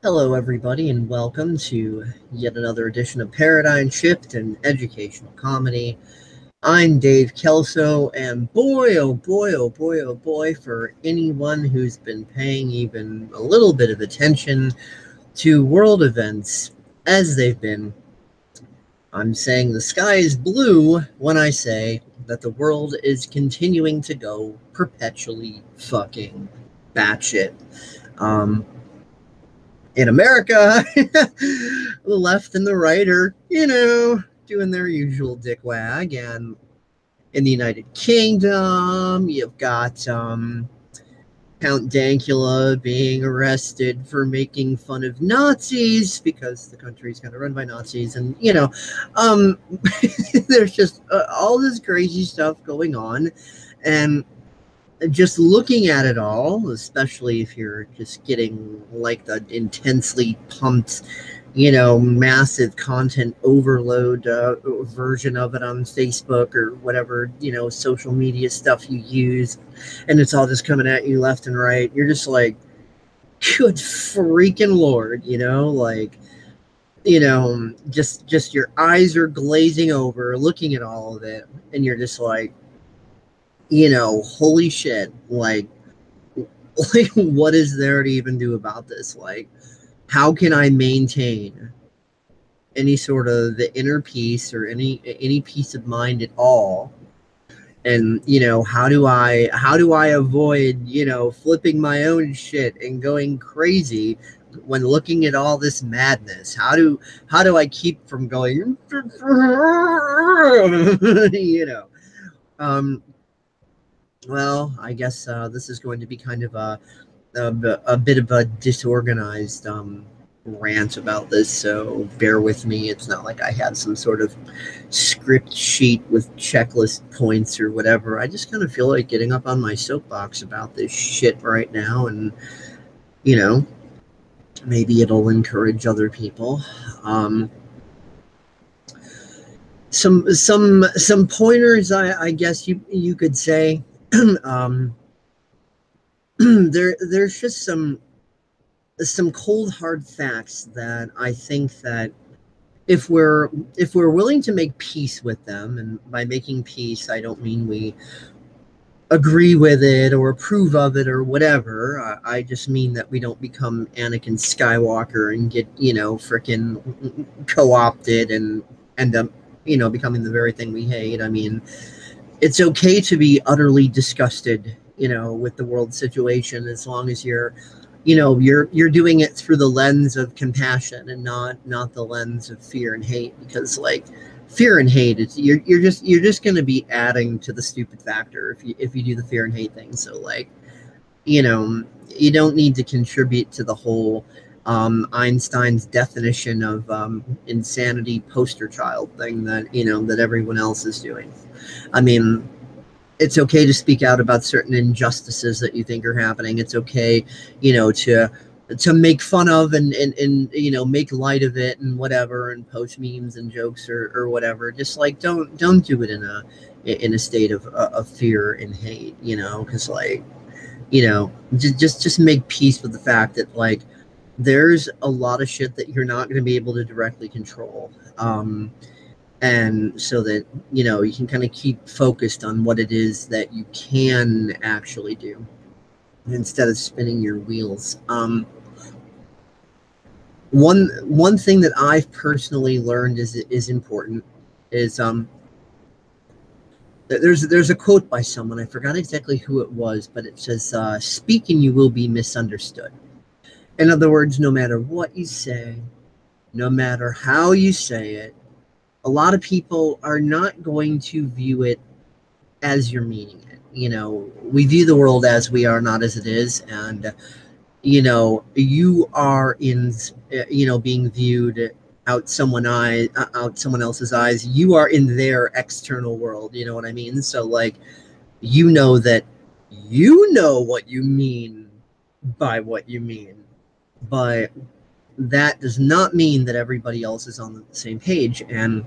Hello, everybody, and welcome to yet another edition of Paradigm Shift and Educational Comedy. I'm Dave Kelso, and boy, oh boy, oh boy, oh boy, for anyone who's been paying even a little bit of attention to world events as they've been, I'm saying the sky is blue when I say that the world is continuing to go perpetually fucking batshit. Um, in America, the left and the right are, doing their usual dick wag. And in the United Kingdom, you've got Count Dankula being arrested for making fun of Nazis because the country's kind of run by Nazis. And, um, there's just all this crazy stuff going on. And just looking at it all, especially if you're just getting like the intensely pumped, massive content overload version of it on Facebook or whatever, social media stuff you use, and it's all just coming at you left and right. You're just like, good freaking Lord, just your eyes are glazing over looking at all of it, and you're just like, holy shit, like what is there to even do about this? Like, how can I maintain any sort of the inner peace or any peace of mind at all? And how do I avoid, flipping my own shit and going crazy when looking at all this madness? How do I keep from going you know um well, I guess this is going to be kind of a bit of a disorganized rant about this, so bear with me. It's not like I have some sort of script sheet with checklist points or whatever. I just kind of feel like getting up on my soapbox about this shit right now, and you know, maybe it'll encourage other people. Um, some pointers, I guess you could say. um, there's just some cold hard facts that I think that if we're willing to make peace with them, and by making peace I don't mean we agree with it or approve of it or whatever. I just mean that we don't become Anakin Skywalker and get, freaking co-opted and end up, becoming the very thing we hate. I mean, it's okay to be utterly disgusted, with the world situation, as long as you're doing it through the lens of compassion and not the lens of fear and hate, because like fear and hate, it's you're just going to be adding to the stupid factor if you do the fear and hate thing. So like, you don't need to contribute to the whole Einstein's definition of insanity poster child thing that everyone else is doing. I mean, it's okay to speak out about certain injustices that you think are happening. It's okay, to make fun of and make light of it and whatever, and post memes and jokes or whatever. Just like don't do it in a state of fear and hate, because like, just make peace with the fact that like there's a lot of shit that you're not going to be able to directly control. And so that you can kind of keep focused on what it is that you can actually do instead of spinning your wheels. One thing that I've personally learned is important is there's a quote by someone. I forgot exactly who it was, but it says, "Speak and you will be misunderstood." In other words, no matter what you say, no matter how you say it, a lot of people are not going to view it as you're meaning it. We view the world as we are, not as it is. And, you are being viewed out someone else's eyes. You are in their external world. You know what I mean? So like, that what you mean by what you mean, but that does not mean that everybody else is on the same page. And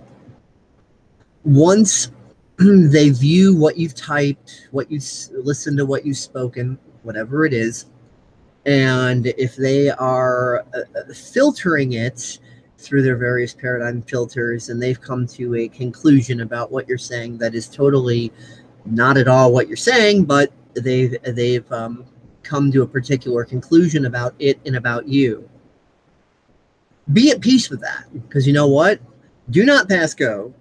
once they view what you've typed, what you listen to, what you've spoken, whatever it is, And if they are filtering it through their various paradigm filters, and they've come to a conclusion about what you're saying that is totally not at all what you're saying, but they've come to a particular conclusion about it and about you. Be at peace with that, because you know what? Do not pass go.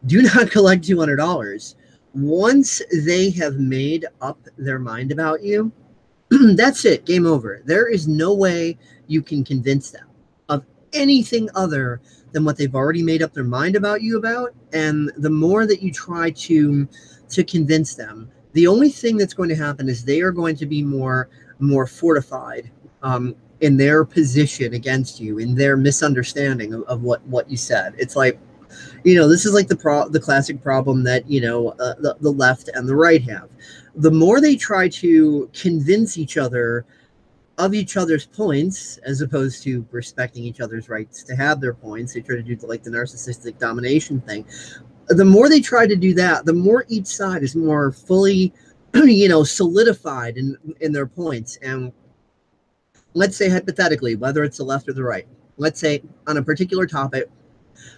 Do not collect $200. Once they have made up their mind about you, that's it. Game over. There is no way you can convince them of anything other than what they've already made up their mind about you about. And the more that you try to convince them, the only thing that's going to happen is they are going to be more fortified in their position against you, in their misunderstanding of what you said. It's like, this is like the classic problem that the left and the right have. The more they try to convince each other of each other's points, as opposed to respecting each other's rights to have their points, they try to do like the narcissistic domination thing. The more they try to do that, the more each side is more fully, solidified in their points. And let's say hypothetically, whether it's the left or the right, let's say on a particular topic,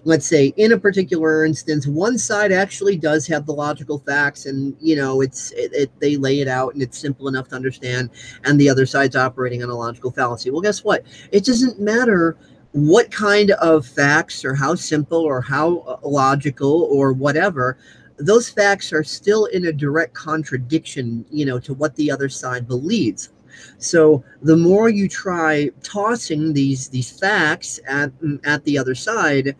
let's say in a particular instance, one side actually does have the logical facts, and they lay it out and it's simple enough to understand, and the other side's operating on a logical fallacy. Well, guess what? It doesn't matter what kind of facts or how simple or how logical or whatever. Those facts are still in a direct contradiction, to what the other side believes. So the more you try tossing these facts at the other side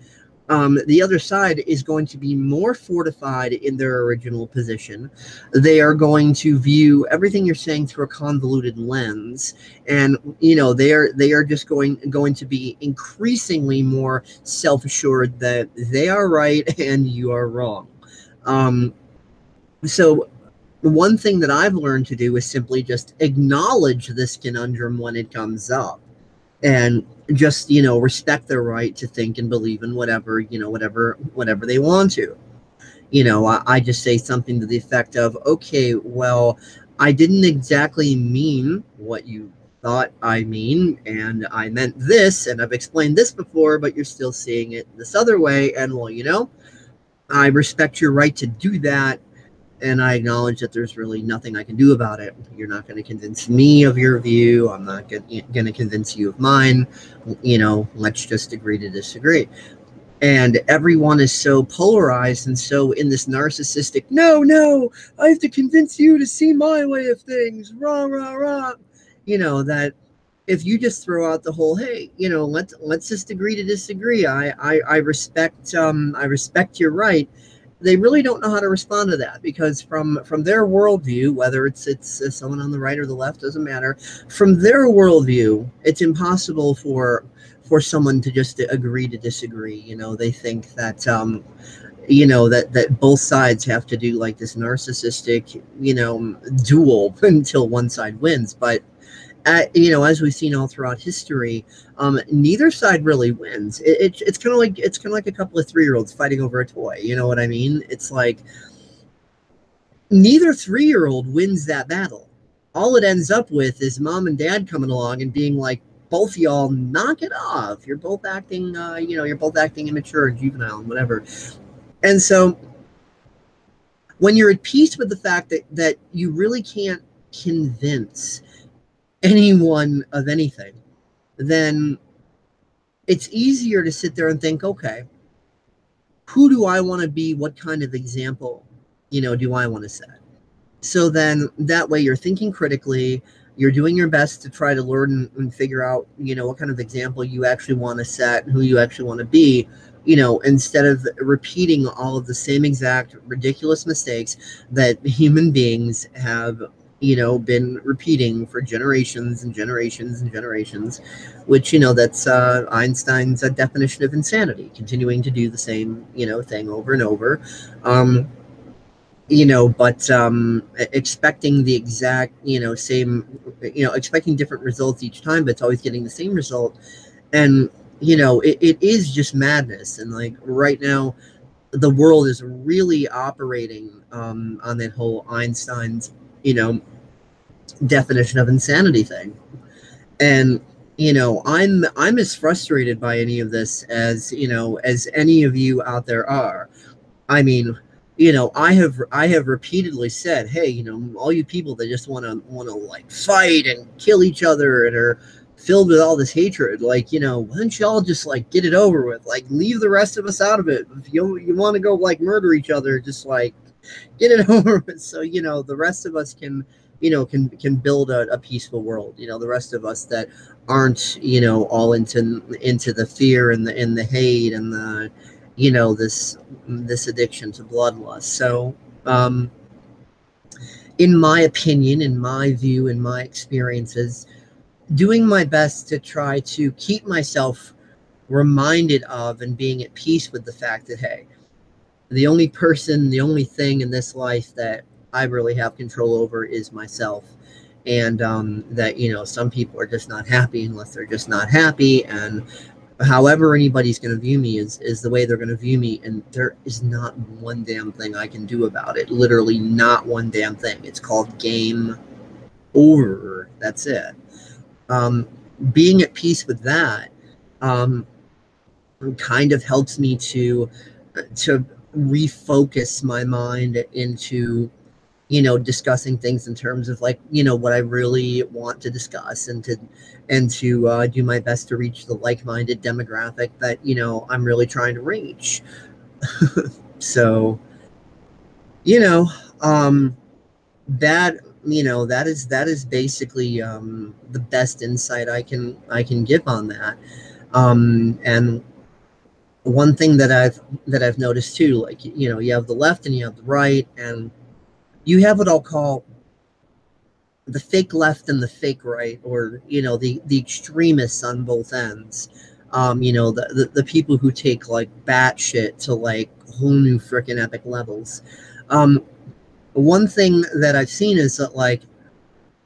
is going to be more fortified in their original position. They are going to view everything you're saying through a convoluted lens, and they are just going to be increasingly more self-assured that they are right and you are wrong. So one thing that I've learned to do is simply just acknowledge this conundrum when it comes up, and just respect their right to think and believe in whatever they want to. I just say something to the effect of, okay, well, I didn't exactly mean what you thought I mean, and I meant this, and I've explained this before, but you're still seeing it this other way, and well, I respect your right to do that, and I acknowledge that there's really nothing I can do about it. You're not going to convince me of your view. I'm not going to convince you of mine. Let's just agree to disagree. And everyone is so polarized and so in this narcissistic, no, I have to convince you to see my way of things, rah, rah, rah. That if you just throw out the whole, hey, let's just agree to disagree. I respect your right. They really don't know how to respond to that, because from their worldview, whether it's someone on the right or the left, doesn't matter. From their worldview, it's impossible for someone to just agree to disagree. They think that that both sides have to do like this narcissistic duel until one side wins. But as we've seen all throughout history, neither side really wins. It's kind of like a couple of 3-year-olds fighting over a toy. You know what I mean? It's like neither 3-year-old wins that battle. All it ends up with is mom and dad coming along and being like, both of y'all, knock it off. You're both acting, you're both acting immature, juvenile, and whatever. And so when you're at peace with the fact that you really can't convince anyone of anything, then it's easier to sit there and think, okay, who do I want to be? What kind of example, do I want to set? So then that way you're thinking critically, you're doing your best to try to learn and figure out, what kind of example you actually want to set, who you actually want to be, instead of repeating all of the same exact ridiculous mistakes that human beings have been repeating for generations and generations and generations, which, that's Einstein's definition of insanity, continuing to do the same, thing over and over. But expecting the exact, same, expecting different results each time, but it's always getting the same result. And, it is just madness. And like right now, the world is really operating on that whole Einstein's, definition of insanity thing. And I'm as frustrated by any of this as as any of you out there are. I mean, I have repeatedly said, hey, all you people that just want to like fight and kill each other and are filled with all this hatred, like, why don't y'all just like get it over with? Like, leave the rest of us out of it. If you want to go like murder each other, just like get it over with, so the rest of us can can build a peaceful world. The rest of us that aren't all into the fear and the hate and the this addiction to bloodlust. So um in my opinion, in my view, in my experiences, doing my best to try to keep myself reminded of and being at peace with the fact that, hey, the only thing in this life that I really have control over is myself. And that, some people are just not happy unless they're just not happy. And however anybody's going to view me is the way they're going to view me. And there is not one damn thing I can do about it. Literally not one damn thing. It's called game over. That's it. Um, Being at peace with that um, kind of helps me to refocus my mind into discussing things in terms of like what I really want to discuss, and to do my best to reach the like-minded demographic that I'm really trying to reach. So you know um that that is basically the best insight I can give on that. And one thing that I've noticed too, like you have the left and you have the right, and you have what I'll call the fake left and the fake right, or the extremists on both ends. The people who take like batshit to like whole new freaking epic levels. Um, One thing that I've seen is that, like,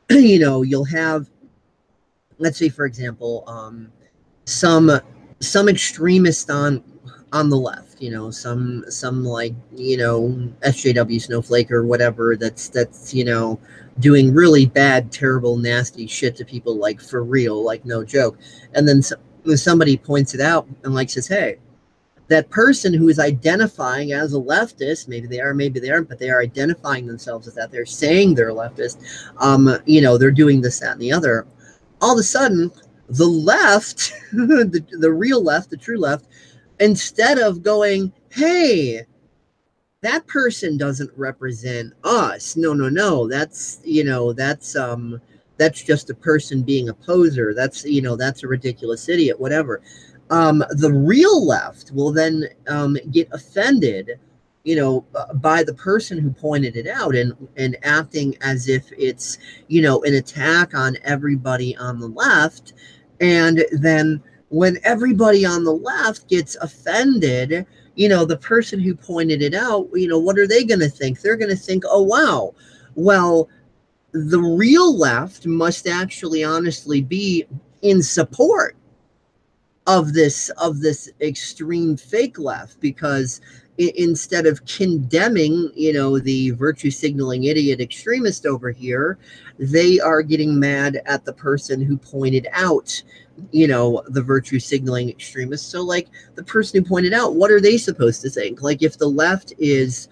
you'll have, let's say for example, some some extremist on the left, some like SJW snowflake or whatever, that's doing really bad, terrible, nasty shit to people, like for real, like no joke. And then somebody points it out and like says, hey, that person who is identifying as a leftist, maybe they are, maybe they aren't, but they are identifying themselves as that, they're saying they're a leftist, they're doing this, that, and the other. All of a sudden, the left, the real left, the true left, instead of going, hey, that person doesn't represent us. No, no, no. That's just a person being a poser. That's a ridiculous idiot, whatever. The real left will then get offended, by the person who pointed it out, and acting as if it's, an attack on everybody on the left. And then when everybody on the left gets offended, the person who pointed it out, what are they going to think? They're going to think, oh, wow, well, the real left must actually honestly be in support of this extreme fake left, because instead of condemning the virtue signaling idiot extremist over here, they are getting mad at the person who pointed out the virtue signaling extremist. So like, the person who pointed out, what are they supposed to think? Like, if the left is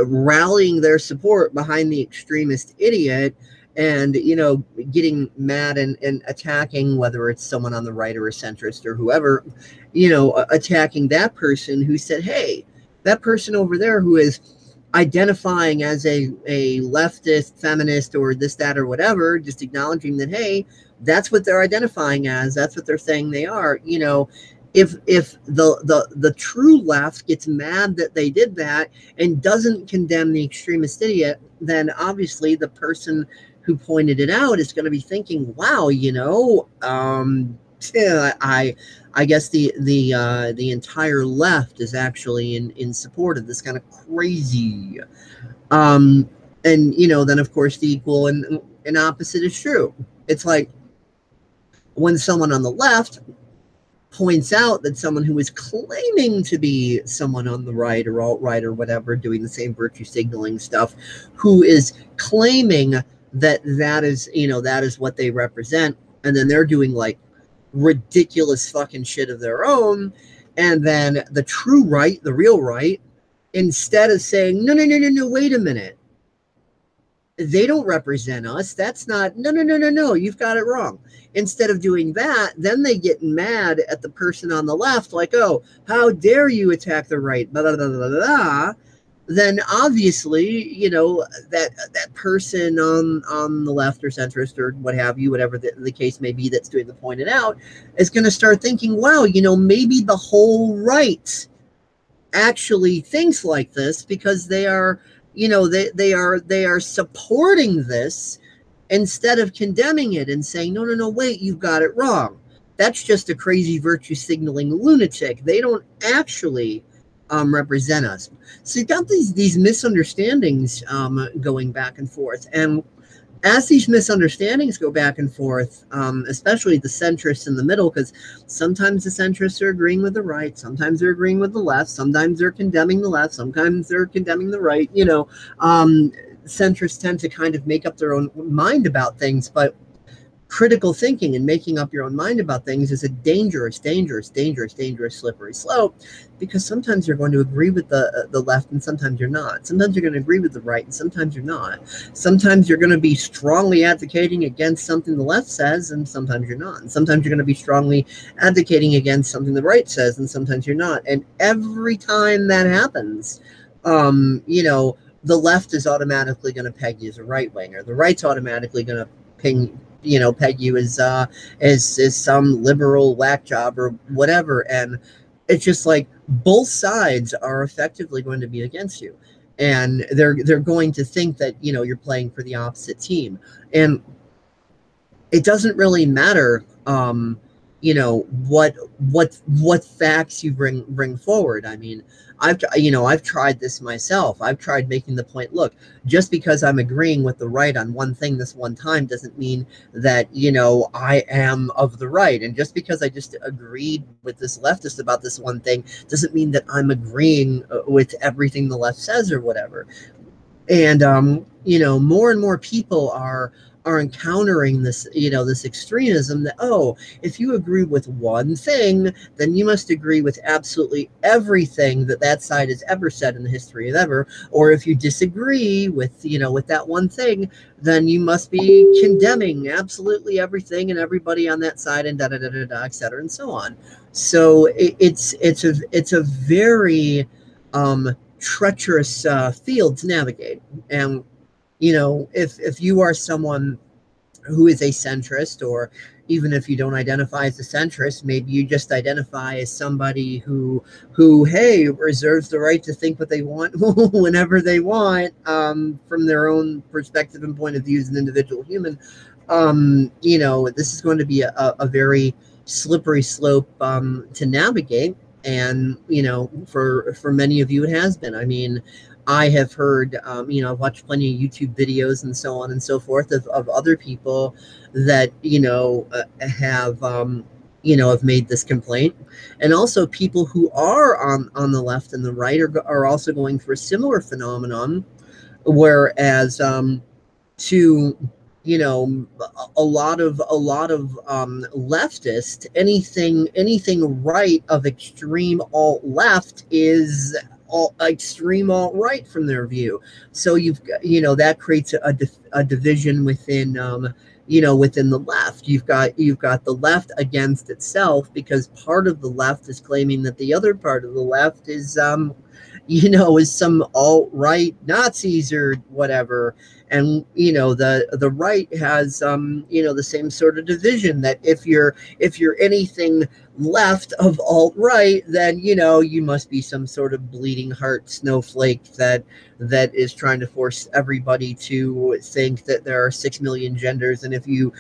rallying their support behind the extremist idiot, and getting mad and attacking, whether it's someone on the right or a centrist or whoever, attacking that person who said, hey, that person over there who is identifying as a leftist, feminist, or this, that, or whatever, just acknowledging that, hey, that's what they're identifying as, that's what they're saying they are. If the true left gets mad that they did that and doesn't condemn the extremist idiot, then obviously the person who pointed it out is going to be thinking, wow, yeah, I guess the entire left is actually in support of this kind of crazy. And then of course the equal and opposite is true. It's like, when someone on the left points out that someone who is claiming to be someone on the right or alt-right or whatever, doing the same virtue signaling stuff, who is claiming that is what they represent, and then they're doing like ridiculous fucking shit of their own. And then the true right, the real right, instead of saying, no, no, no, no, no, wait a minute, they don't represent us. That's not, no, no, no, no, no, you've got it wrong. Instead of doing that, then they get mad at the person on the left, like, oh, how dare you attack the right, blah, blah, blah, blah, blah. Then obviously, you know, that person on the left or centrist or what have you, whatever the case may be that's doing the pointing out, is going to start thinking, wow, you know, maybe the whole right actually thinks like this, because they are, you know, they are supporting this instead of condemning it and saying, no, no, no, wait, you've got it wrong. That's just a crazy virtue signaling lunatic. They don't actually represent us. So you've got these misunderstandings going back and forth. And as these misunderstandings go back and forth, especially the centrists in the middle, because sometimes the centrists are agreeing with the right, sometimes they're agreeing with the left, sometimes they're condemning the left, sometimes they're condemning the right, you know, centrists tend to kind of make up their own mind about things, but critical thinking and making up your own mind about things is a dangerous, dangerous, dangerous, dangerous slippery slope, because sometimes you're going to agree with the left and sometimes you're not. Sometimes you're going to agree with the right and sometimes you're not. Sometimes you're going to be strongly advocating against something the left says and sometimes you're not. And sometimes you're going to be strongly advocating against something the right says and sometimes you're not. And every time that happens, you know, the left is automatically going to peg you as a right winger. The right's automatically going to peg you as some liberal whack job or whatever. And it's just like both sides are effectively going to be against you, and they're going to think that, you know, you're playing for the opposite team. And it doesn't really matter, you know, what facts you bring forward. I mean, I've tried this myself. I've tried making the point, look, just because I'm agreeing with the right on one thing this one time doesn't mean that, you know, I am of the right. And just because I just agreed with this leftist about this one thing doesn't mean that I'm agreeing with everything the left says or whatever. And you know, more and more people are encountering this, you know, this extremism that, oh, if you agree with one thing, then you must agree with absolutely everything that that side has ever said in the history of ever. Or if you disagree with, you know, with that one thing, then you must be condemning absolutely everything and everybody on that side, and da da da da da, et cetera, and so on. So it's a very treacherous field to navigate. And, you know, if you are someone who is a centrist, or even if you don't identify as a centrist, maybe you just identify as somebody hey, reserves the right to think what they want whenever they want, from their own perspective and point of view as an individual human. You know, this is going to be a very slippery slope to navigate. And, you know, for many of you, it has been. I mean, I have heard, you know, I've watched plenty of YouTube videos and so on and so forth of other people that, you know, have made this complaint. And also people who are on the left and the right are also going through a similar phenomenon, whereas to, you know, a lot of leftist, anything right of extreme alt left is extreme alt right from their view. So you've got, you know, that creates a division within you know, within the left. You've got the left against itself, because part of the left is claiming that the other part of the left is you know, is some alt-right Nazis or whatever. And, you know, the right has you know, the same sort of division, that if you're anything left of alt-right, then, you know, you must be some sort of bleeding heart snowflake that is trying to force everybody to think that there are 6 million genders, and if you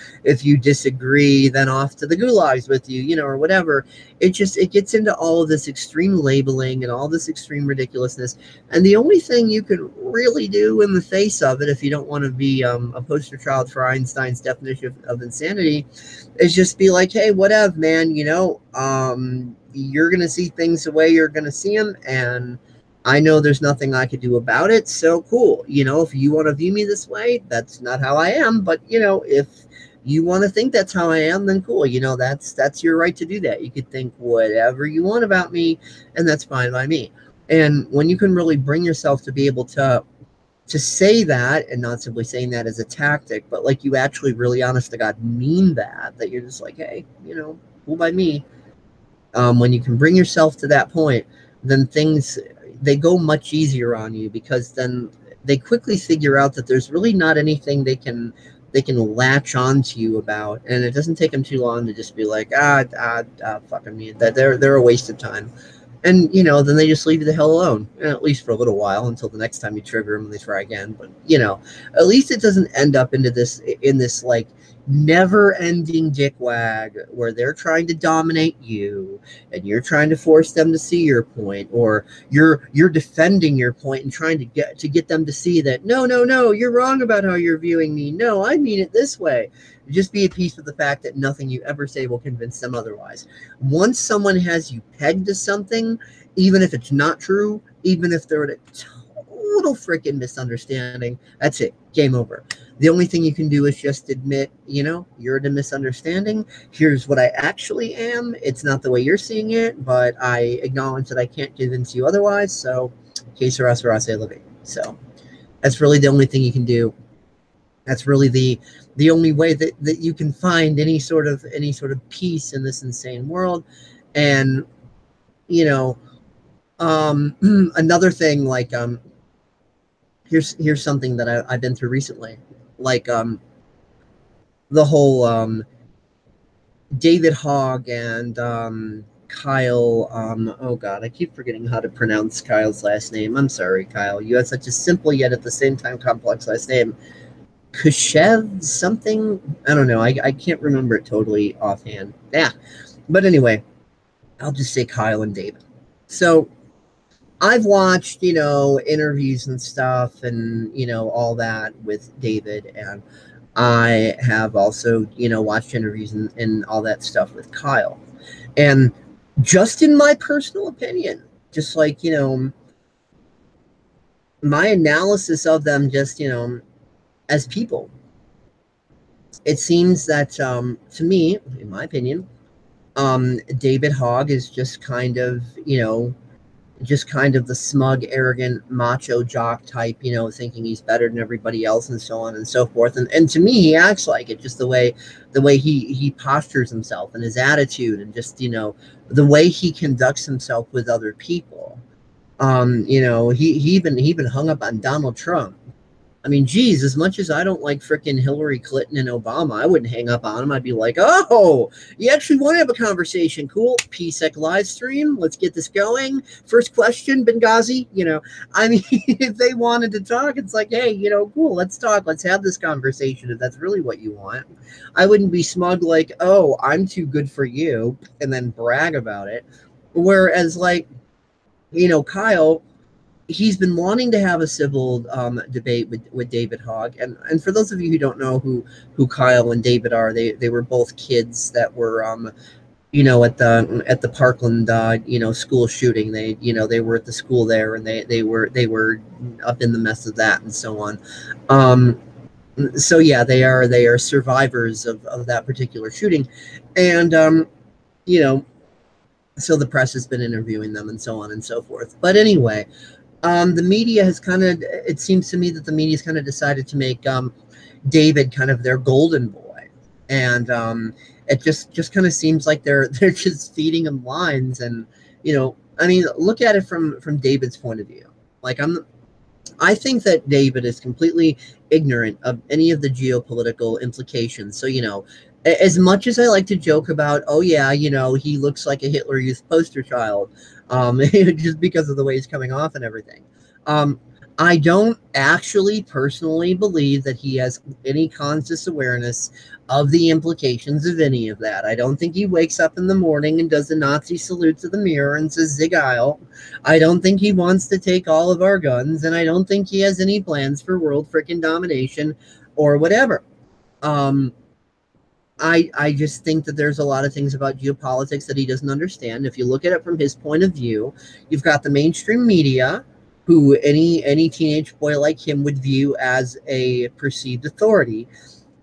disagree, then off to the gulags with you, you know, or whatever. It gets into all of this extreme labeling and all this extreme ridiculousness. And the only thing you can really do in the face of it, if you don't want to be a poster child for Einstein's definition of insanity, is just be like, hey, whatever, man, you know, you're going to see things the way you're going to see them, and I know there's nothing I could do about it, so cool. You know, if you want to view me this way, that's not how I am, but, you know, if you want to think that's how I am, then cool. That's your right to do that. You could think whatever you want about me, and that's fine by me. And when you can really bring yourself to be able to say that, and not simply saying that as a tactic, but like you actually really honest to God mean that you're just like, hey, cool by me. When you can bring yourself to that point, then things, they go much easier on you, because then they quickly figure out that there's really not anything they can latch onto you about, and it doesn't take them too long to just be like, fucking me, that they're a waste of time. And then they just leave you the hell alone, at least for a little while, until the next time you trigger them and they try again. But at least it doesn't end up in this like never ending dickwag where they're trying to dominate you, and you're trying to force them to see your point, or you're defending your point and trying to get them to see that no, you're wrong about how you're viewing me, no, I mean it this way. Just be at peace with the fact that nothing you ever say will convince them otherwise. Once someone has you pegged to something, even if it's not true, even if they're at a total freaking misunderstanding, that's it. Game over. The only thing you can do is just admit, you're at a misunderstanding. Here's what I actually am. It's not the way you're seeing it, but I acknowledge that I can't convince you otherwise. So, que sera, sera, se leve. So, that's really the only thing you can do. That's really the only way that you can find any sort of peace in this insane world. And another thing, like here's something that I've been through recently, like the whole David Hogg and Kyle, oh god, I keep forgetting how to pronounce Kyle's last name. I'm sorry, Kyle. You have such a simple yet at the same time complex last name. Kushev something? I don't know. I can't remember it totally offhand. Yeah. But anyway, I'll just say Kyle and David. So I've watched, interviews and stuff, and, all that with David. And I have also, watched interviews and all that stuff with Kyle. And just in my personal opinion, just like, my analysis of them, just, as people, it seems that, to me, in my opinion, David Hogg is just kind of, the smug, arrogant, macho jock type, thinking he's better than everybody else and so on and so forth. And to me, he acts like it, just the way he postures himself and his attitude, and just, the way he conducts himself with other people. He even hung up on Donald Trump. I mean, geez, as much as I don't like frickin' Hillary Clinton and Obama, I wouldn't hang up on them. I'd be like, oh, you actually want to have a conversation. Cool. PSEC live stream. Let's get this going. First question, Benghazi. I mean, if they wanted to talk, it's like, hey, cool, let's talk. Let's have this conversation if that's really what you want. I wouldn't be smug like, oh, I'm too good for you, and then brag about it. Whereas, like, Kyle, he's been wanting to have a civil debate with David Hogg. And for those of you who don't know who Kyle and David are, they were both kids that were, at the Parkland, school shooting. They were at the school there, and they were up in the mess of that and so on. So yeah, they are survivors of that particular shooting. And, so the press has been interviewing them and so on and so forth. But anyway, the media has it seems to me that the media has kind of decided to make David kind of their golden boy. And it just kind of seems like they're just feeding him lines. And, I mean, look at it from David's point of view. Like, I think that David is completely ignorant of any of the geopolitical implications. So, as much as I like to joke about, oh yeah, he looks like a Hitler Youth poster child, just because of the way he's coming off and everything. I don't actually personally believe that he has any conscious awareness of the implications of any of that. I don't think he wakes up in the morning and does a Nazi salute to the mirror and says Sieg Heil. I don't think he wants to take all of our guns, and I don't think he has any plans for world freaking domination or whatever. I just think that there's a lot of things about geopolitics that he doesn't understand. If you look at it from his point of view, you've got the mainstream media, who any teenage boy like him would view as a perceived authority.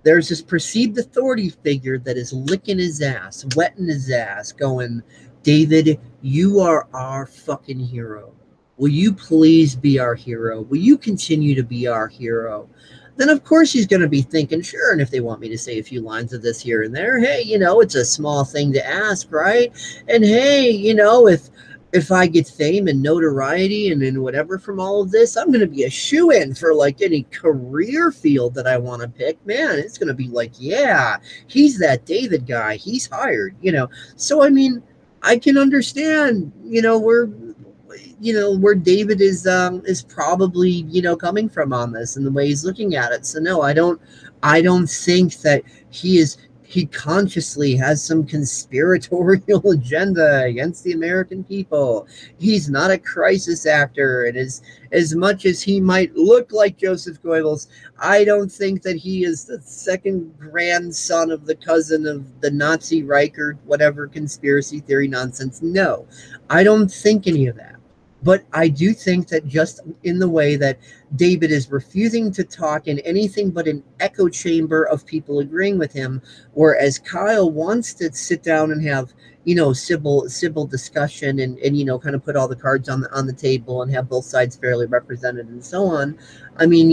there's this perceived authority figure that is licking his ass, wetting his ass, going, David, you are our fucking hero. Will you please be our hero? Will you continue to be our hero? Then of course he's going to be thinking, sure, and if they want me to say a few lines of this here and there, hey, it's a small thing to ask, right? And hey, if I get fame and notoriety and then whatever from all of this, I'm going to be a shoe-in for like any career field that I want to pick. Man, it's going to be like, yeah, he's that David guy. He's hired, So, I mean, I can understand, where David is probably, coming from on this and the way he's looking at it. So no, I don't think that he consciously has some conspiratorial agenda against the American people. He's not a crisis actor, and as much as he might look like Joseph Goebbels, I don't think that he is the second grandson of the cousin of the Nazi Reich or whatever conspiracy theory nonsense. No, I don't think any of that. But I do think that just in the way that David is refusing to talk in anything but an echo chamber of people agreeing with him, whereas Kyle wants to sit down and have, civil discussion and kind of put all the cards on the table and have both sides fairly represented and so on. I mean,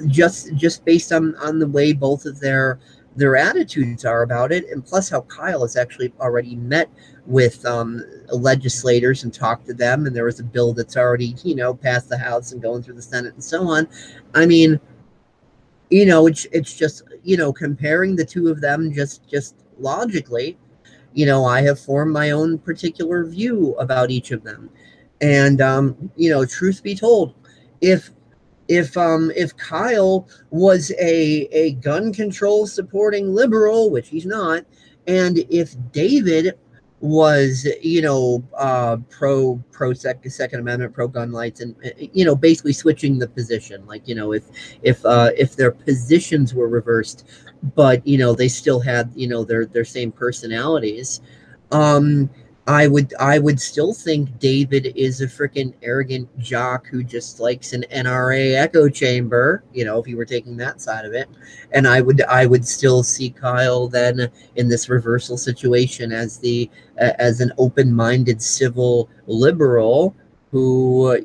just based on the way both of their attitudes are about it, and plus how Kyle has actually already met with legislators and talked to them, and there was a bill that's already passed the House and going through the Senate and so on. I mean, it's just comparing the two of them just logically, I have formed my own particular view about each of them, and truth be told, if Kyle was a gun control supporting liberal, which he's not, and if David was pro Second Amendment, pro gun rights, and basically switching the position, like if their positions were reversed, but they still had their same personalities, um I would still think David is a freaking arrogant jock who just likes an NRA echo chamber, if you were taking that side of it. And I would still see Kyle then in this reversal situation as as an open-minded civil liberal who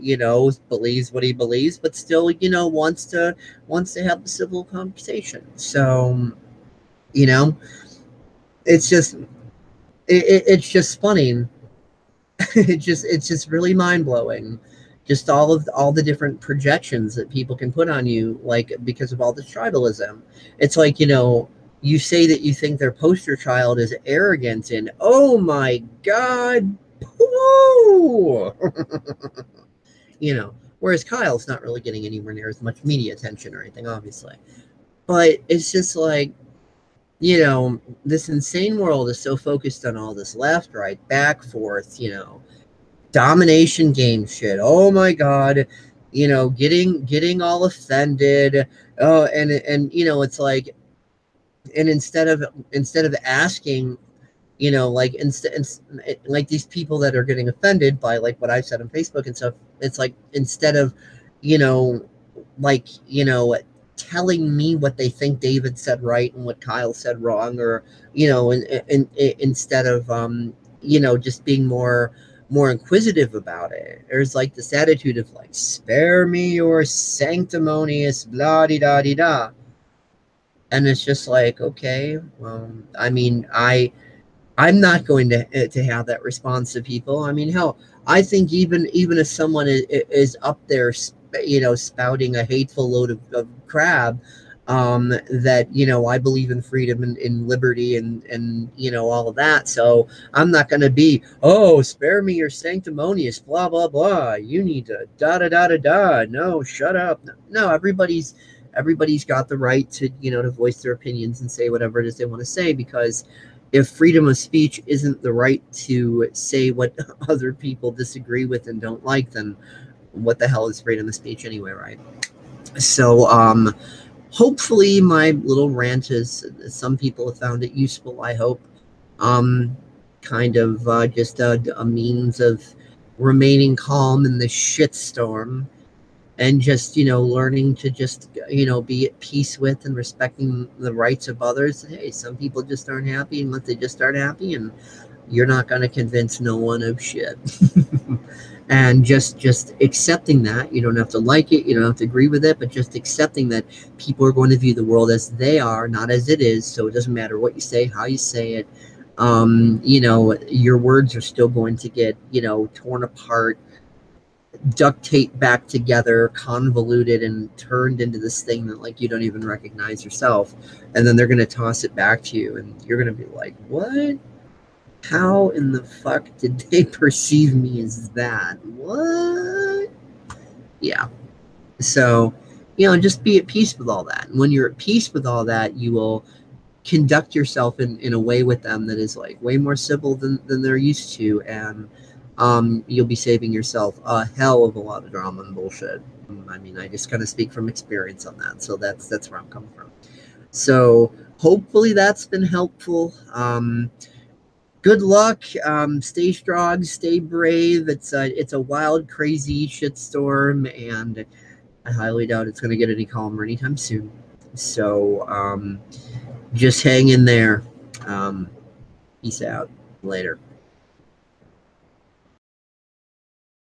believes what he believes, but still wants to have the civil conversation. So it's just it's just funny. It's just really mind-blowing, just all the different projections that people can put on you, like because of all this tribalism. It's like, you say that you think their poster child is arrogant, and oh my god, whoa. Whereas Kyle's not really getting anywhere near as much media attention or anything, obviously, but it's just like, this insane world is so focused on all this left, right, back, forth, domination game shit. Oh my god, getting all offended. Oh, and it's like, and instead of asking, like these people that are getting offended by like what I've said on Facebook and stuff, it's like, instead of, you know, like, telling me what they think David said right and what Kyle said wrong, or, instead of, just being more inquisitive about it. There's like this attitude of like, spare me your sanctimonious blah di da di da. And it's just like, okay, well, I mean, I'm not going to have that response to people. I mean, hell, I think even if someone is up there, spouting a hateful load of crab, that, I believe in freedom and liberty and all of that. So I'm not going to be, oh, spare me your sanctimonious blah blah blah. You need to da da da da da. No, shut up. No, everybody's got the right to to voice their opinions and say whatever it is they want to say, because if freedom of speech isn't the right to say what other people disagree with and don't like, then what the hell is freedom of speech anyway, right? So hopefully my little rant is, some people have found it useful, I hope. Kind of just a means of remaining calm in the shitstorm. and just, learning to just, be at peace with and respecting the rights of others. Hey, some people just aren't happy, and let they just aren't happy, and you're not going to convince no one of shit. And just accepting that. You don't have to like it, you don't have to agree with it, but just accepting that people are going to view the world as they are, not as it is. So it doesn't matter what you say, how you say it. Your words are still going to get, torn apart, duct taped back together, convoluted, and turned into this thing that, like, you don't even recognize yourself. And then they're going to toss it back to you, and you're going to be like, what? How in the fuck did they perceive me as that? What? Yeah. So, just be at peace with all that. And when you're at peace with all that, you will conduct yourself in a way with them that is like way more civil than they're used to. And you'll be saving yourself a hell of a lot of drama and bullshit. I mean, I just kind of speak from experience on that. So that's where I'm coming from. So hopefully that's been helpful. Good luck. Stay strong. Stay brave. It's a wild, crazy shitstorm, and I highly doubt it's going to get any calmer anytime soon. So just hang in there. Peace out. Later.